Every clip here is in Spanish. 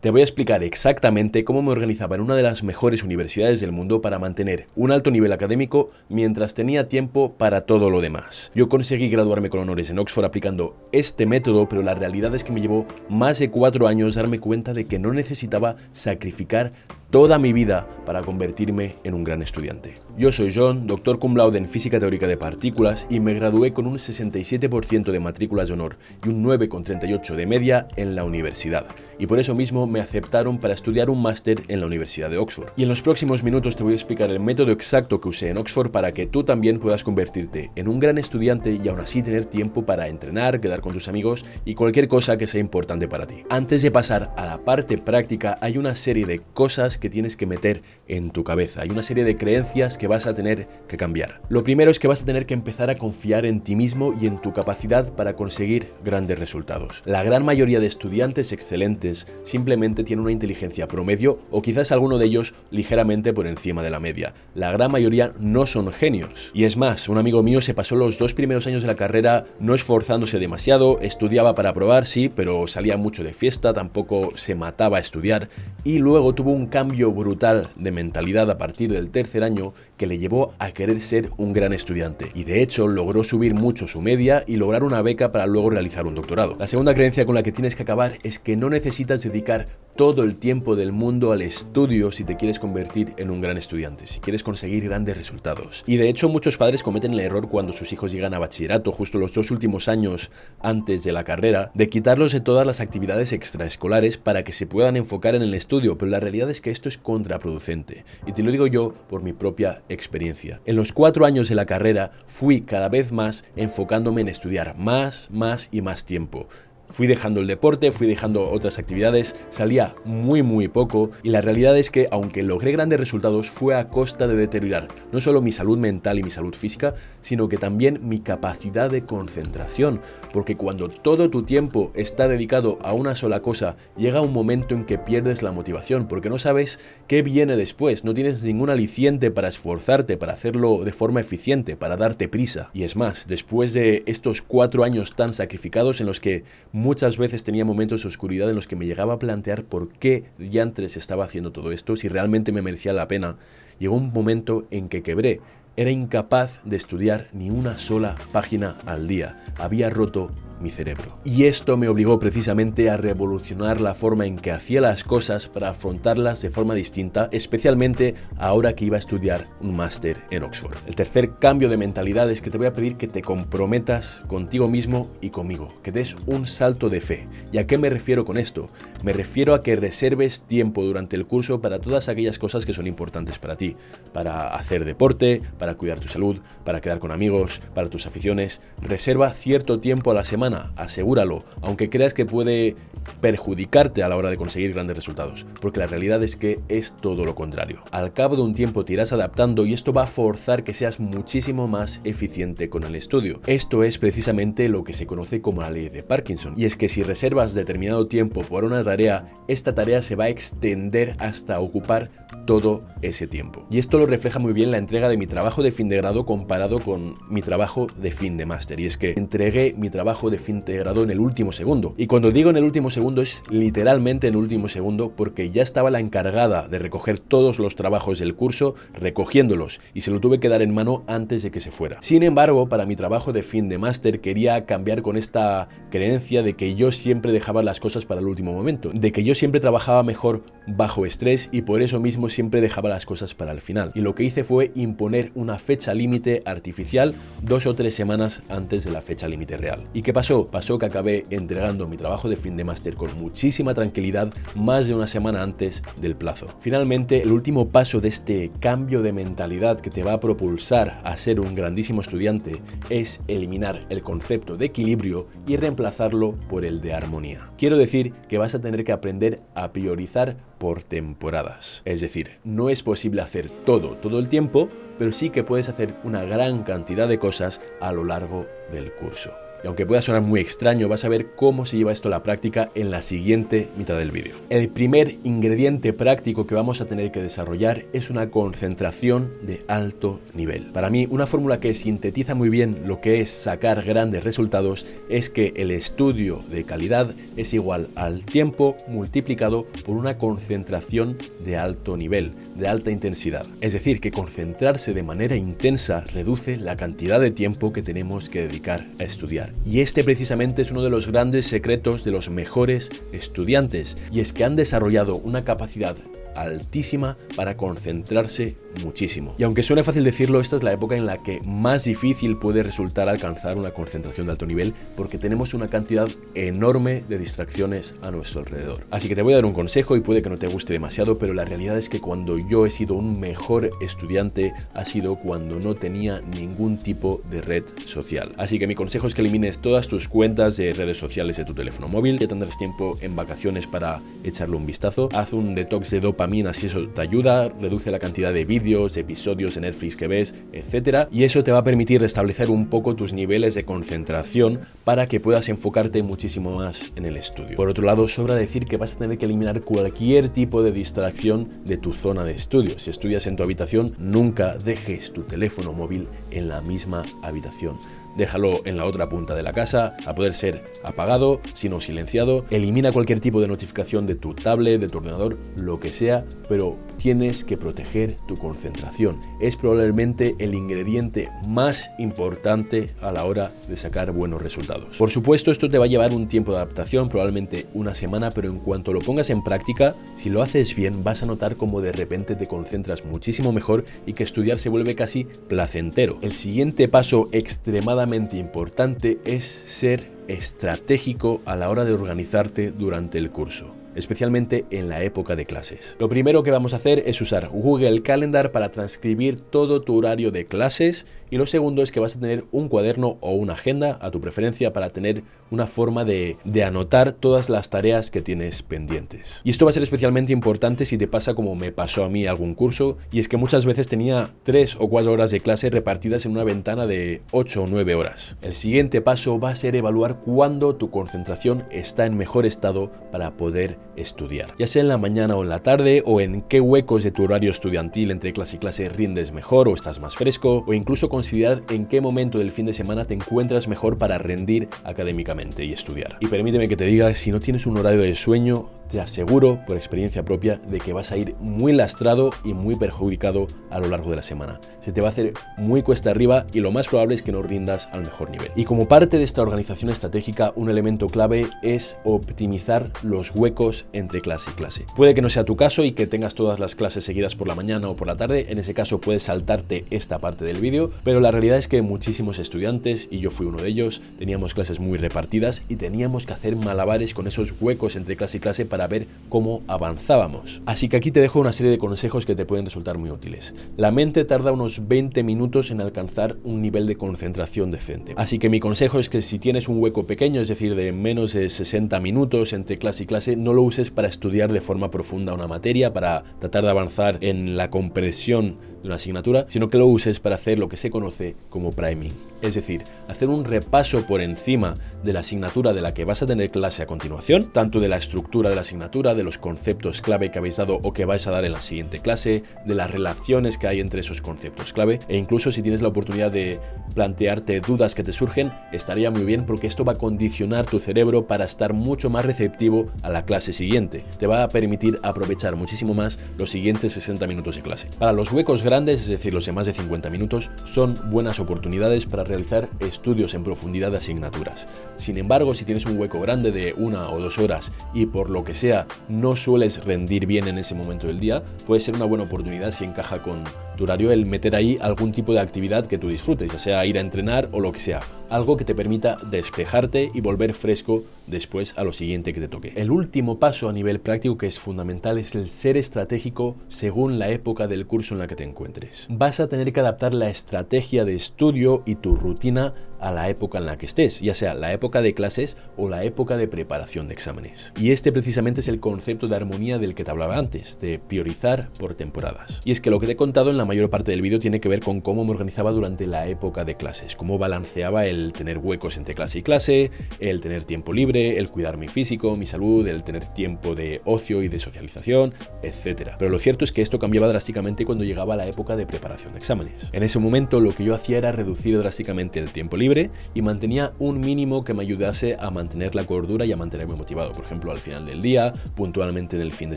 Te voy a explicar exactamente cómo me organizaba en una de las mejores universidades del mundo para mantener un alto nivel académico mientras tenía tiempo para todo lo demás. Yo conseguí graduarme con honores en Oxford aplicando este método, pero la realidad es que me llevó más de 4 años darme cuenta de que no necesitaba sacrificar toda mi vida para convertirme en un gran estudiante. Yo soy John, doctor cum laude en Física Teórica de Partículas y me gradué con un 67% de matrículas de honor y un 9,38 de media en la universidad. Y por eso mismo me aceptaron para estudiar un máster en la Universidad de Oxford. Y en los próximos minutos te voy a explicar el método exacto que usé en Oxford para que tú también puedas convertirte en un gran estudiante y aún así tener tiempo para entrenar, quedar con tus amigos y cualquier cosa que sea importante para ti. Antes de pasar a la parte práctica, hay una serie de cosas que tienes que meter en tu cabeza. Hay una serie de creencias que vas a tener que cambiar. Lo primero es que vas a tener que empezar a confiar en ti mismo y en tu capacidad para conseguir grandes resultados. La gran mayoría de estudiantes excelentes simplemente tienen una inteligencia promedio o quizás alguno de ellos ligeramente por encima de la media. La gran mayoría no son genios. Y es más, un amigo mío se pasó los 2 primeros años de la carrera no esforzándose demasiado, estudiaba para aprobar, sí, pero salía mucho de fiesta, tampoco se mataba a estudiar y luego tuvo un cambio brutal de mentalidad a partir del tercer año que le llevó a querer ser un gran estudiante y de hecho logró subir mucho su media y lograr una beca para luego realizar un doctorado. La segunda creencia con la que tienes que acabar es que no necesitas dedicar todo el tiempo del mundo al estudio si te quieres convertir en un gran estudiante, si quieres conseguir grandes resultados. Y de hecho muchos padres cometen el error cuando sus hijos llegan a bachillerato, justo los 2 últimos años antes de la carrera, de quitarlos de todas las actividades extraescolares para que se puedan enfocar en el estudio, pero la realidad es que esto es contraproducente. Y te lo digo yo por mi propia experiencia. En los 4 años de la carrera fui cada vez más enfocándome en estudiar más y más tiempo. Fui dejando el deporte, fui dejando otras actividades, salía muy poco y la realidad es que aunque logré grandes resultados fue a costa de deteriorar no solo mi salud mental y mi salud física, sino que también mi capacidad de concentración, porque cuando todo tu tiempo está dedicado a una sola cosa, llega un momento en que pierdes la motivación, porque no sabes qué viene después, no tienes ningún aliciente para esforzarte, para hacerlo de forma eficiente, para darte prisa. Y es más, después de estos 4 años tan sacrificados en los que muchas veces tenía momentos de oscuridad en los que me llegaba a plantear por qué diantres estaba haciendo todo esto, si realmente me merecía la pena. Llegó un momento en que quebré. Era incapaz de estudiar ni una sola página al día. Había roto mi cerebro. Y esto me obligó precisamente a revolucionar la forma en que hacía las cosas para afrontarlas de forma distinta, especialmente ahora que iba a estudiar un máster en Oxford. El tercer cambio de mentalidad es que te voy a pedir que te comprometas contigo mismo y conmigo, que des un salto de fe. ¿Y a qué me refiero con esto? Me refiero a que reserves tiempo durante el curso para todas aquellas cosas que son importantes para ti, para hacer deporte, para cuidar tu salud, para quedar con amigos, para tus aficiones. Reserva cierto tiempo a la semana, asegúralo, aunque creas que puede perjudicarte a la hora de conseguir grandes resultados, porque la realidad es que es todo lo contrario. Al cabo de un tiempo te irás adaptando y esto va a forzar que seas muchísimo más eficiente con el estudio. Esto es precisamente lo que se conoce como la ley de Parkinson, y es que si reservas determinado tiempo por una tarea, esta tarea se va a extender hasta ocupar todo ese tiempo. Y esto lo refleja muy bien la entrega de mi trabajo de fin de grado comparado con mi trabajo de fin de máster, y es que entregué mi trabajo de fin de grado en el último segundo. Y cuando digo en el último segundo es literalmente en el último segundo, porque ya estaba la encargada de recoger todos los trabajos del curso, recogiéndolos, y se lo tuve que dar en mano antes de que se fuera. Sin embargo, para mi trabajo de fin de máster quería cambiar con esta creencia de que yo siempre dejaba las cosas para el último momento, de que yo siempre trabajaba mejor bajo estrés y por eso mismo siempre dejaba las cosas para el final. Y lo que hice fue imponer una fecha límite artificial 2 o 3 semanas antes de la fecha límite real. ¿Y qué pasó? Pasó que acabé entregando mi trabajo de fin de máster con muchísima tranquilidad más de una semana antes del plazo. Finalmente, el último paso de este cambio de mentalidad que te va a propulsar a ser un grandísimo estudiante es eliminar el concepto de equilibrio y reemplazarlo por el de armonía. Quiero decir que vas a tener que aprender a priorizar por temporadas. Es decir, no es posible hacer todo el tiempo, pero sí que puedes hacer una gran cantidad de cosas a lo largo del curso. Y aunque pueda sonar muy extraño, vas a ver cómo se lleva esto a la práctica en la siguiente mitad del vídeo. El primer ingrediente práctico que vamos a tener que desarrollar es una concentración de alto nivel. Para mí, una fórmula que sintetiza muy bien lo que es sacar grandes resultados es que el estudio de calidad es igual al tiempo multiplicado por una concentración de alto nivel, de alta intensidad. Es decir, que concentrarse de manera intensa reduce la cantidad de tiempo que tenemos que dedicar a estudiar. Y este precisamente es uno de los grandes secretos de los mejores estudiantes, y es que han desarrollado una capacidad altísima para concentrarse muchísimo. Y aunque suene fácil decirlo, esta es la época en la que más difícil puede resultar alcanzar una concentración de alto nivel, porque tenemos una cantidad enorme de distracciones a nuestro alrededor. Así que te voy a dar un consejo y puede que no te guste demasiado, pero la realidad es que cuando yo he sido un mejor estudiante ha sido cuando no tenía ningún tipo de red social. Así que mi consejo es que elimines todas tus cuentas de redes sociales de tu teléfono móvil. Ya tendrás tiempo en vacaciones para echarle un vistazo. Haz un detox de dopamina si eso te ayuda, reduce la cantidad de vídeos, episodios de Netflix que ves, etcétera, y eso te va a permitir restablecer un poco tus niveles de concentración para que puedas enfocarte muchísimo más en el estudio. Por otro lado, sobra decir que vas a tener que eliminar cualquier tipo de distracción de tu zona de estudio. Si estudias en tu habitación, nunca dejes tu teléfono móvil en la misma habitación. Déjalo en la otra punta de la casa, a poder ser apagado, sino silenciado. Elimina cualquier tipo de notificación de tu tablet, de tu ordenador, lo que sea, pero tienes que proteger tu concentración. Es probablemente el ingrediente más importante a la hora de sacar buenos resultados. Por supuesto, esto te va a llevar un tiempo de adaptación, probablemente una semana, pero en cuanto lo pongas en práctica, si lo haces bien, vas a notar cómo de repente te concentras muchísimo mejor y que estudiar se vuelve casi placentero. El siguiente paso extremadamente importante es ser estratégico a la hora de organizarte durante el curso, especialmente en la época de clases. Lo primero que vamos a hacer es usar Google Calendar para transcribir todo tu horario de clases, y lo segundo es que vas a tener un cuaderno o una agenda a tu preferencia para tener una forma de anotar todas las tareas que tienes pendientes. Y esto va a ser especialmente importante si te pasa como me pasó a mí algún curso, y es que muchas veces tenía 3 o 4 horas de clase repartidas en una ventana de 8 o 9 horas. El siguiente paso va a ser evaluar cuándo tu concentración está en mejor estado para poder estudiar, ya sea en la mañana o en la tarde, o en qué huecos de tu horario estudiantil entre clase y clase rindes mejor o estás más fresco, o incluso considerar en qué momento del fin de semana te encuentras mejor para rendir académicamente y estudiar. Y permíteme que te diga, si no tienes un horario de sueño, te aseguro por experiencia propia de que vas a ir muy lastrado y muy perjudicado a lo largo de la semana. Se te va a hacer muy cuesta arriba y lo más probable es que no rindas al mejor nivel. Y como parte de esta organización estratégica, un elemento clave es optimizar los huecos entre clase y clase. Puede que no sea tu caso y que tengas todas las clases seguidas por la mañana o por la tarde. En ese caso puedes saltarte esta parte del vídeo, pero la realidad es que muchísimos estudiantes, y yo fui uno de ellos, teníamos clases muy repartidas y teníamos que hacer malabares con esos huecos entre clase y clase para ver cómo avanzábamos. Así que aquí te dejo una serie de consejos que te pueden resultar muy útiles. La mente tarda unos 20 minutos en alcanzar un nivel de concentración decente. Así que mi consejo es que si tienes un hueco pequeño, es decir, de menos de 60 minutos entre clase y clase, no lo uses para estudiar de forma profunda una materia, para tratar de avanzar en la comprensión de una asignatura, sino que lo uses para hacer lo que se conoce como priming. Es decir, hacer un repaso por encima de la asignatura de la que vas a tener clase a continuación, tanto de la estructura de la asignatura, de los conceptos clave que habéis dado o que vais a dar en la siguiente clase, de las relaciones que hay entre esos conceptos clave, e incluso si tienes la oportunidad de plantearte dudas que te surgen, estaría muy bien, porque esto va a condicionar tu cerebro para estar mucho más receptivo a la clase siguiente. Te va a permitir aprovechar muchísimo más los siguientes 60 minutos de clase. Para los huecos grandes, es decir, los de más de 50 minutos, son buenas oportunidades para realizar estudios en profundidad de asignaturas. Sin embargo, si tienes un hueco grande de 1 o 2 horas y por lo que sea no sueles rendir bien en ese momento del día, puede ser una buena oportunidad, si encaja con tu horario, el meter ahí algún tipo de actividad que tú disfrutes, ya sea ir a entrenar o lo que sea, algo que te permita despejarte y volver fresco después a lo siguiente que te toque. El último paso a nivel práctico, que es fundamental, es el ser estratégico según la época del curso en la que te encuentres. Vas a tener que adaptar la estrategia de estudio y tu rutina a la época en la que estés, ya sea la época de clases o la época de preparación de exámenes. Y este precisamente es el concepto de armonía del que te hablaba antes, de priorizar por temporadas. Y es que lo que te he contado en la mayor parte del vídeo tiene que ver con cómo me organizaba durante la época de clases, cómo balanceaba el tener huecos entre clase y clase, el tener tiempo libre, el cuidar mi físico, mi salud, el tener tiempo de ocio y de socialización, etc. Pero lo cierto es que esto cambiaba drásticamente cuando llegaba la época de preparación de exámenes. En ese momento lo que yo hacía era reducir drásticamente el tiempo libre y mantenía un mínimo que me ayudase a mantener la cordura y a mantenerme motivado, por ejemplo al final del día, puntualmente en el fin de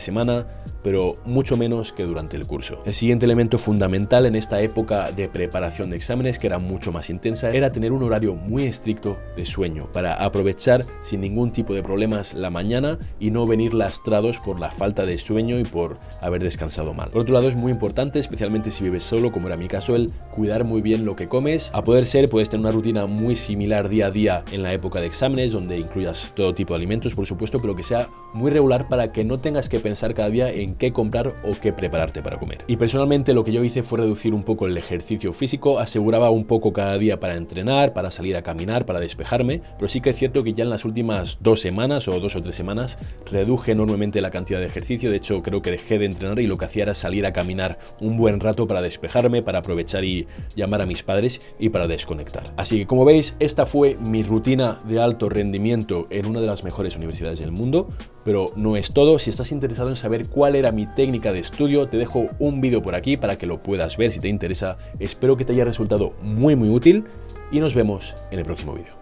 semana, pero mucho menos que durante el curso. El siguiente elemento fundamental en esta época de preparación de exámenes, que era mucho más intensa, era tener un horario muy estricto de sueño para aprovechar sin ningún tipo de problemas la mañana y no venir lastrados por la falta de sueño y por haber descansado mal. Por otro lado, es muy importante, especialmente si vives solo, como era mi caso, el cuidar muy bien lo que comes. A poder ser, puedes tener una rutina muy similar día a día en la época de exámenes, donde incluyas todo tipo de alimentos, por supuesto, pero que sea muy regular para que no tengas que pensar cada día en qué comprar o qué prepararte para comer. Y personalmente lo que yo hice fue reducir un poco el ejercicio físico, aseguraba un poco cada día para entrenar, para salir a caminar, para despejarme, pero sí que es cierto que ya en las últimas 2 semanas o 2 o 3 semanas reduje enormemente la cantidad de ejercicio. De hecho, creo que dejé de entrenar y lo que hacía era salir a caminar un buen rato para despejarme, para aprovechar y llamar a mis padres y para desconectar. Así que, como veis, esta fue mi rutina de alto rendimiento en una de las mejores universidades del mundo. Pero no es todo. Si estás interesado en saber cuál era mi técnica de estudio, te dejo un vídeo por aquí para que lo puedas ver si te interesa. Espero que te haya resultado muy útil y nos vemos en el próximo vídeo.